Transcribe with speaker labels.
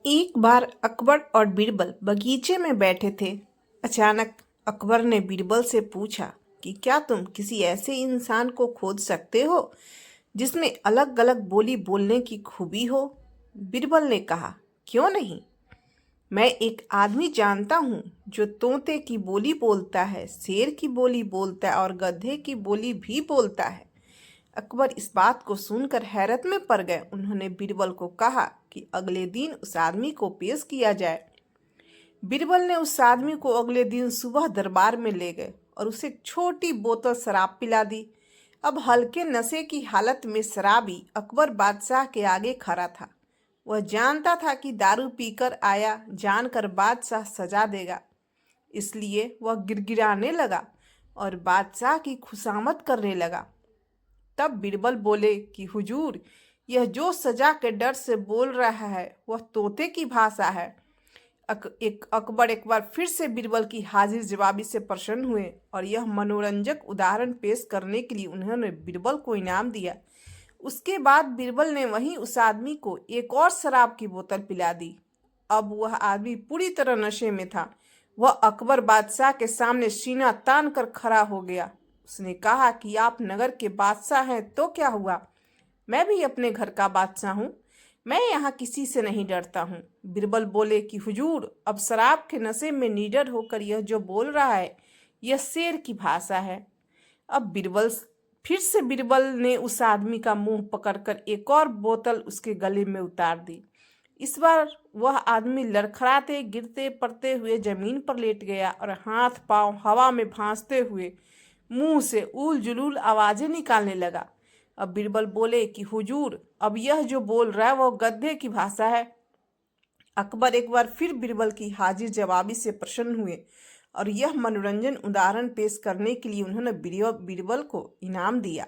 Speaker 1: एक बार अकबर और बीरबल बगीचे में बैठे थे। अचानक अकबर ने बीरबल से पूछा कि क्या तुम किसी ऐसे इंसान को खोज सकते हो जिसमें अलग अलग बोली बोलने की खूबी हो। बीरबल ने कहा, क्यों नहीं। मैं एक आदमी जानता हूँ जो तोते की बोली बोलता है, शेर की बोली बोलता है और गधे की बोली भी बोलता है। अकबर इस बात को सुनकर हैरत में पड़ गए। उन्होंने बीरबल को कहा कि अगले दिन उस आदमी को पेश किया जाए। बीरबल ने उस आदमी को अगले दिन सुबह दरबार में ले गए और उसे एक छोटी बोतल शराब पिला दी। अब हल्के नशे की हालत में शराबी अकबर बादशाह के आगे खड़ा था। वह जानता था कि दारू पीकर आया जानकर बादशाह सजा देगा, इसलिए वह गिड़गिड़ाने लगा और बादशाह की खुशामद करने लगा। तब बीरबल बोले कि हुजूर, यह जो सजा के डर से बोल रहा है वह तोते की भाषा है। अकबर एक बार फिर से बीरबल की हाजिर जवाबी से प्रसन्न हुए और यह मनोरंजक उदाहरण पेश करने के लिए उन्होंने बीरबल को इनाम दिया। उसके बाद बीरबल ने वहीं उस आदमी को एक और शराब की बोतल पिला दी। अब वह आदमी पूरी तरह नशे में था। वह अकबर बादशाह के सामने सीना तान कर खड़ा हो गया। उसने कहा कि आप नगर के बादशाह हैं तो क्या हुआ, मैं भी अपने घर का बादशाह हूँ। मैं यहाँ किसी से नहीं डरता हूँ। बीरबल बोले कि हुजूर, अब शराब के नशे में निडर होकर यह जो बोल रहा है यह शेर की भाषा है। अब बीरबल ने उस आदमी का मुंह पकड़कर एक और बोतल उसके गले में उतार दी। इस बार वह आदमी लड़खड़ाते गिरते पड़ते हुए जमीन पर लेट गया और हाथ पांव हवा में भांजते हुए मुंह से उल जुलूल आवाजें निकालने लगा। अब बीरबल बोले कि हुजूर, अब यह जो बोल रहा है वह गधे की भाषा है। अकबर एक बार फिर बीरबल की हाजिर जवाबी से प्रसन्न हुए और यह मनोरंजन उदाहरण पेश करने के लिए उन्होंने बीरबल को इनाम दिया।